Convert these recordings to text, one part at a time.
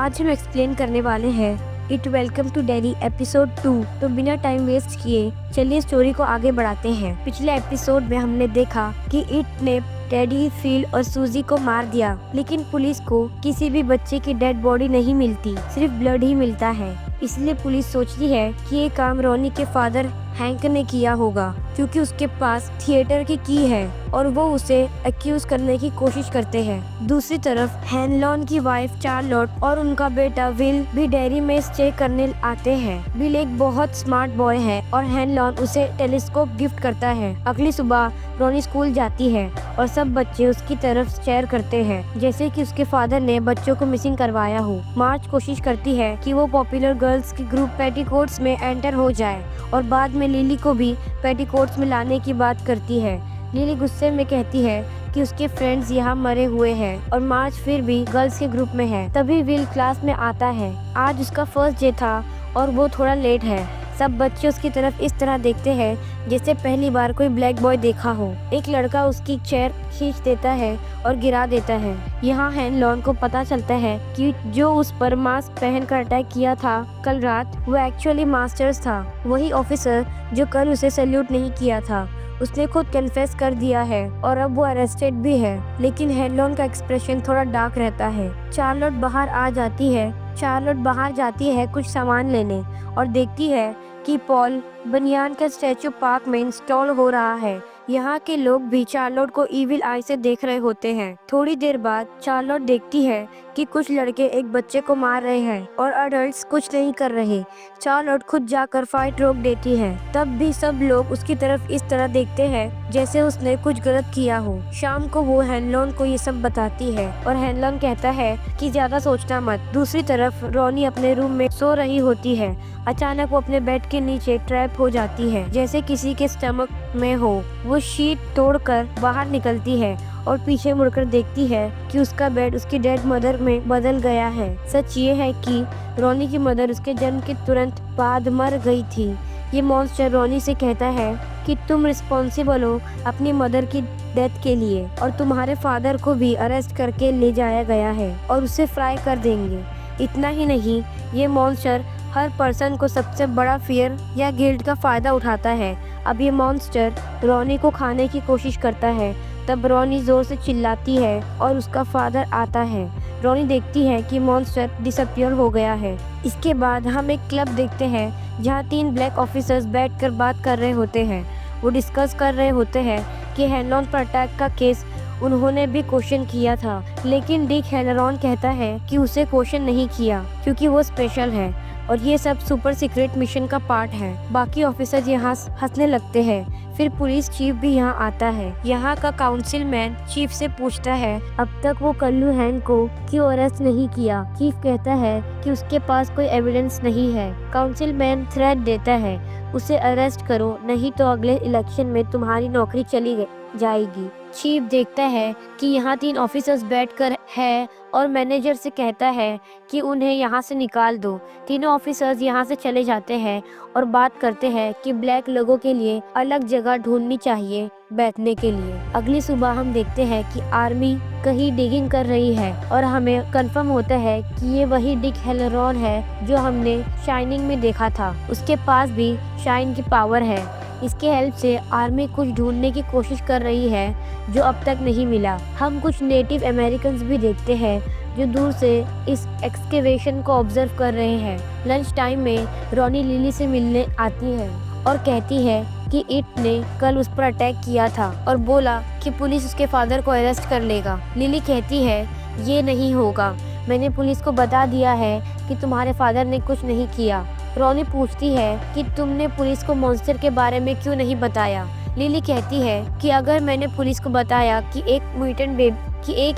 आज हम एक्सप्लेन करने वाले हैं it welcome to daily episode 2। तो बिना टाइम वेस्ट किए चलिए स्टोरी को आगे बढ़ाते हैं। पिछले एपिसोड में हमने देखा कि इट ने टेडी, फिल और सूजी को मार दिया, लेकिन पुलिस को किसी भी बच्चे की डेड बॉडी नहीं मिलती, सिर्फ ब्लड ही मिलता है। इसलिए पुलिस सोचती है कि ये काम रोनी के फादर हैंक ने किया होगा, क्योंकि उसके पास थिएटर की की है और वो उसे एक्यूज करने की कोशिश करते हैं। दूसरी तरफ हेनलॉन की वाइफ चार्लोट और उनका बेटा विल भी डेयरी में स्टे करने आते हैं। विल एक बहुत स्मार्ट बॉय है और हेनलॉन उसे टेलीस्कोप गिफ्ट करता है। अगली सुबह रोनी स्कूल जाती है और सब बच्चे उसकी तरफ स्टेयर करते हैं, जैसे कि उसके फादर ने बच्चों को मिसिंग करवाया हो। मार्च कोशिश करती है कि वो पॉपुलर गर्ल्स की ग्रुप पेटीकोट्स में एंटर हो जाए और बाद में लिली को भी पेटीकोट्स में लाने की बात करती है। लिली गुस्से में कहती है कि उसके फ्रेंड्स यहाँ मरे हुए हैं और मार्च फिर भी गर्ल्स के ग्रुप में है। तभी विल क्लास में आता है। आज उसका फर्स्ट डे था और वो थोड़ा लेट है। सब बच्चे उसकी तरफ इस तरह देखते हैं जैसे पहली बार कोई ब्लैक बॉय देखा हो। एक लड़का उसकी चेयर खींच देता है और गिरा देता है। यहाँ हेनलॉन को पता चलता है कि जो उस पर मास्क पहनकर अटैक किया था कल रात, वो एक्चुअली मास्टर्स था, वही ऑफिसर जो कल उसे सैल्यूट नहीं किया था। उसने खुद कन्फेस कर दिया है और अब वो अरेस्टेड भी है, लेकिन हेनलॉन का एक्सप्रेशन थोड़ा डार्क रहता है। चार्लोट बाहर जाती है कुछ सामान लेने और देखती है कि पॉल बनियान का स्टैचू पार्क में इंस्टॉल हो रहा है। यहाँ के लोग भी चार्लोट को इविल आई से देख रहे होते हैं। थोड़ी देर बाद चार्लोट देखती है कि कुछ लड़के एक बच्चे को मार रहे हैं और अडल्ट्स कुछ नहीं कर रहे। चार्लोट खुद जाकर फाइट रोक देती है। तब भी सब लोग उसकी तरफ इस तरह देखते हैं जैसे उसने कुछ गलत किया हो। शाम को वो हेनलॉन को ये सब बताती है और हेनलॉन कहता है कि ज्यादा सोचना मत। दूसरी तरफ रोनी अपने रूम में सो रही होती है। अचानक वो अपने बेड के नीचे ट्रैप हो जाती है, जैसे किसी के स्टमक में हो। वो शीट तोड़कर बाहर निकलती है और पीछे मुड़कर देखती है कि उसका बेड उसकी डेड मदर में बदल गया है। सच ये है कि रोनी की मदर उसके जन्म के तुरंत बाद मर गई थी। ये मॉन्स्टर रोनी से कहता है कि तुम रिस्पॉन्सिबल हो अपनी मदर की डेथ के लिए और तुम्हारे फादर को भी अरेस्ट करके ले जाया गया है और उसे फ्राई कर देंगे। इतना ही नहीं, ये मॉन्स्टर हर पर्सन को सबसे बड़ा फियर या गिल्ट का फायदा उठाता है। अब ये मॉन्स्टर रोनी को खाने की कोशिश करता है। तब रोनी जोर से चिल्लाती है और उसका फादर आता है। रोनी देखती है कि मॉन्स्टर डिसअपियर हो गया है। इसके बाद हम एक क्लब देखते हैं जहाँ 3 ब्लैक ऑफिसर्स बैठकर बात कर रहे होते हैं। वो डिस्कस कर रहे होते हैं कि हेनलॉन पर अटैक का केस उन्होंने भी क्वेश्चन किया था, लेकिन डिक हेलरॉन कहता है कि उसे क्वेश्चन नहीं किया क्योंकि वो स्पेशल है और ये सब सुपर सीक्रेट मिशन का पार्ट है। बाकी ऑफिसर यहाँ हंसने लगते हैं। फिर पुलिस चीफ भी यहाँ आता है। यहाँ का काउंसिल मैन चीफ से पूछता है अब तक वो कल्लू हैन को क्यों अरेस्ट नहीं किया। चीफ कहता है कि उसके पास कोई एविडेंस नहीं है। काउंसिल मैन थ्रेट देता है उसे अरेस्ट करो, नहीं तो अगले इलेक्शन में तुम्हारी नौकरी चली जाएगी। चीफ देखता है कि यहाँ 3 ऑफिसर्स बैठकर है और मैनेजर से कहता है कि उन्हें यहाँ से निकाल दो। तीनों ऑफिसर्स यहाँ से चले जाते हैं और बात करते हैं कि ब्लैक लोगों के लिए अलग जगह ढूंढनी चाहिए बैठने के लिए। अगली सुबह हम देखते हैं कि आर्मी कहीं डिगिंग कर रही है और हमें कंफर्म होता है कि ये वही डिक हेलरॉन है जो हमने शाइनिंग में देखा था। उसके पास भी शाइन की पावर है। इसके हेल्प से आर्मी कुछ ढूंढने की कोशिश कर रही है जो अब तक नहीं मिला। हम कुछ नेटिव अमेरिकन्स भी देखते हैं जो दूर से इस एक्सकेवेशन को ऑब्जर्व कर रहे हैं। लंच टाइम में रोनी लिली से मिलने आती है और कहती है कि इट ने कल उस पर अटैक किया था और बोला कि पुलिस उसके फादर को अरेस्ट कर लेगा। लिली कहती है ये नहीं होगा, मैंने पुलिस को बता दिया है कि तुम्हारे फादर ने कुछ नहीं किया। रोनी पूछती है कि तुमने पुलिस को मॉन्स्टर के बारे में क्यों नहीं बताया। लिली कहती है कि अगर मैंने पुलिस को बताया कि एक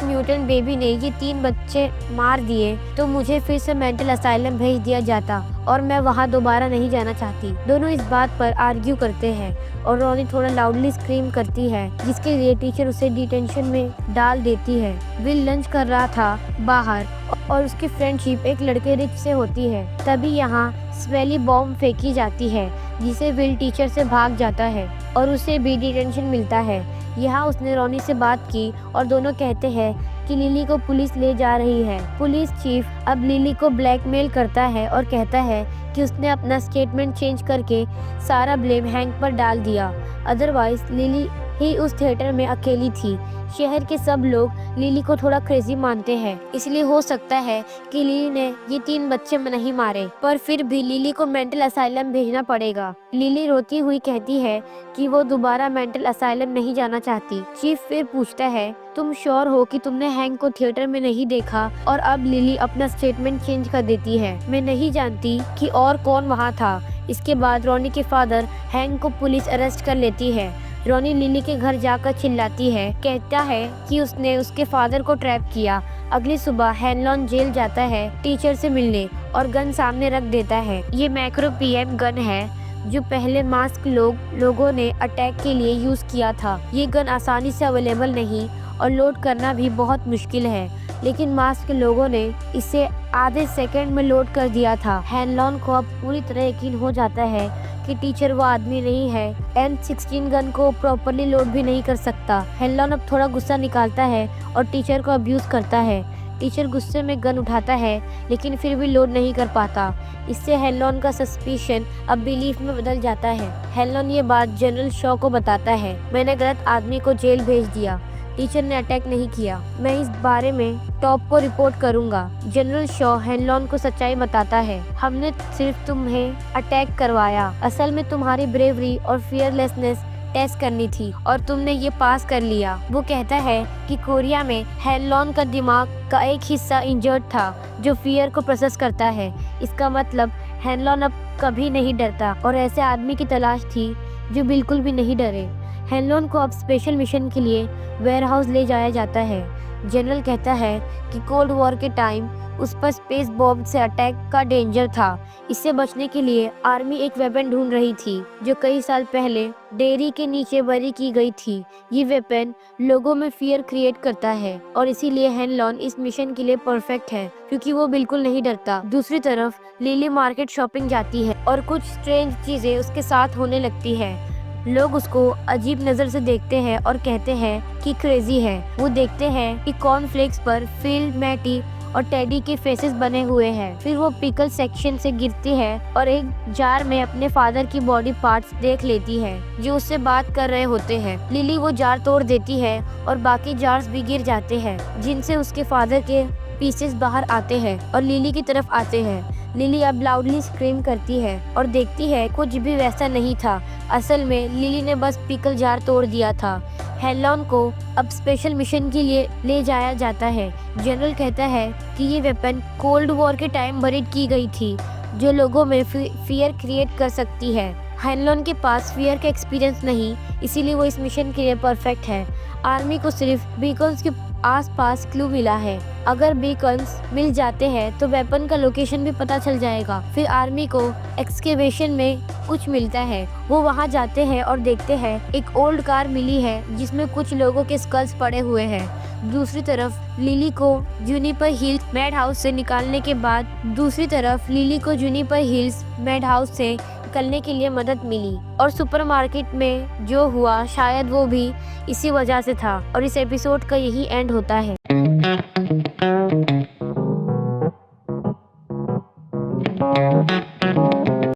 म्यूटेंट बेबी ने ये 3 बच्चे मार दिए तो मुझे फिर से मेंटल असाइलम भेज दिया जाता और मैं वहाँ दोबारा नहीं जाना चाहती। दोनों इस बात पर आर्ग्यू करते हैं और रोनी थोड़ा लाउडली स्क्रीम करती है, जिसके लिए टीचर उसे डिटेंशन में डाल देती है। विल लंच कर रहा था बाहर और उसकी फ्रेंडशिप एक लड़के रिच से होती है। तभी यहाँ स्मेली बॉम्ब फेंकी जाती है जिसे विल टीचर से भाग जाता है और उसे भी डिटेंशन मिलता है। यहाँ उसने रोनी से बात की और दोनों कहते हैं कि लिली को पुलिस ले जा रही है। पुलिस चीफ अब लिली को ब्लैकमेल करता है और कहता है कि उसने अपना स्टेटमेंट चेंज करके सारा ब्लेम हैंक पर डाल दिया। अदरवाइज लिली ही उस थिएटर में अकेली थी। शहर के सब लोग लिली को थोड़ा क्रेजी मानते हैं, इसलिए हो सकता है कि लिली ने ये 3 बच्चे नहीं मारे, पर फिर भी लिली को मेंटल असाइलम भेजना पड़ेगा। लिली रोती हुई कहती है कि वो दोबारा मेंटल असाइलम नहीं जाना चाहती। चीफ फिर पूछता है, तुम श्योर हो कि तुमने हैंक को थिएटर में नहीं देखा? और अब लिली अपना स्टेटमेंट चेंज कर देती है, मैं नहीं जानती कि और कौन वहाँ था। इसके बाद रॉनी के फादर हैंक को पुलिस अरेस्ट कर लेती है। रॉनी लिली के घर जाकर चिल्लाती है, कहता है कि उसने उसके फादर को ट्रैप किया। अगली सुबह हेनलॉन जेल जाता है टीचर से मिलने और गन सामने रख देता है। ये मैक्रो पीएम गन है जो पहले मास्क लोगों ने अटैक के लिए यूज किया था। ये गन आसानी से अवेलेबल नहीं और लोड करना भी बहुत मुश्किल है, लेकिन मास्क के लोगों ने इसे आधे सेकंड में लोड कर दिया था। हेनलॉन को अब पूरी तरह यकीन हो जाता है कि टीचर वो आदमी नहीं है। M16 गन को प्रॉपरली लोड भी नहीं कर सकता। हेनलॉन अब थोड़ा गुस्सा निकालता है और टीचर को अब्यूज करता है। टीचर गुस्से में गन उठाता है लेकिन फिर भी लोड नहीं कर पाता। इससे हेनलॉन का सस्पिशन अब बिलीफ में बदल जाता है। हेनलॉन ये बात जनरल शॉ को बताता है, मैंने गलत आदमी को जेल भेज दिया, टीचर ने अटैक नहीं किया, मैं इस बारे में टॉप को रिपोर्ट करूंगा। जनरल शॉ हेनलॉन को सच्चाई बताता है, हमने सिर्फ तुम्हें अटैक करवाया, असल में तुम्हारी ब्रेवरी और फियरलेसनेस टेस्ट करनी थी और तुमने ये पास कर लिया। वो कहता है कि कोरिया में हेनलॉन का दिमाग का एक हिस्सा इंजर्ड था जो फियर को प्रोसेस करता है। इसका मतलब हेनलॉन अब कभी नहीं डरता और ऐसे आदमी की तलाश थी जो बिल्कुल भी नहीं डरे। हेनलॉन को अब स्पेशल मिशन के लिए वेयरहाउस ले जाया जाता है। जनरल कहता है कि कोल्ड वॉर के टाइम उस पर स्पेस बॉम्ब से अटैक का डेंजर था। इससे बचने के लिए आर्मी एक वेपन ढूंढ रही थी जो कई साल पहले डेयरी के नीचे बरी की गई थी। ये वेपन लोगों में फियर क्रिएट करता है और इसीलिए हेनलॉन इस मिशन के लिए परफेक्ट है क्योंकि वो बिल्कुल नहीं डरता। दूसरी तरफ लिली मार्केट शॉपिंग जाती है और कुछ स्ट्रेंज चीजें उसके साथ होने लगती है। लोग उसको अजीब नजर से देखते हैं और कहते हैं कि क्रेजी है। वो देखते हैं कि कॉर्नफ्लेक्स पर फिल, मैटी और टेडी के फेसेस बने हुए हैं। फिर वो पिकल सेक्शन से गिरती है और एक जार में अपने फादर की बॉडी पार्ट्स देख लेती है जो उससे बात कर रहे होते हैं। लिली वो जार तोड़ देती है और बाकी जार्स भी गिर जाते हैं जिनसे उसके फादर के पीसेस बाहर आते हैं और लिली की तरफ आते हैं। लिली अब लाउडली स्क्रीम करती है और देखती है कुछ भी वैसा नहीं था। असल में लिली ने बस पिकल जार तोड़ दिया था। हेनलॉन को अब स्पेशल मिशन के लिए ले जाया जाता है। जनरल कहता है कि ये वेपन कोल्ड वॉर के टाइम बरीड की गई थी जो लोगों में फियर क्रिएट कर सकती है। हेनलॉन के पास फियर का एक्सपीरियंस नहीं, इसीलिए वो इस मिशन के लिए परफेक्ट है। आर्मी को सिर्फ बीकन्स के आसपास क्लू मिला है। अगर बीकन्स मिल जाते हैं तो वेपन का लोकेशन भी पता चल जाएगा। फिर आर्मी को एक्सकेवेशन में कुछ मिलता है। वो वहां जाते हैं और देखते हैं एक ओल्ड कार मिली है जिसमें कुछ लोगों के स्कल्स पड़े हुए हैं। दूसरी तरफ लिली को जूनिपर हिल्स मैड हाउस से निकालने के लिए मदद मिली और सुपरमार्केट में जो हुआ शायद वो भी इसी वजह से था। और इस एपिसोड का यही एंड होता है।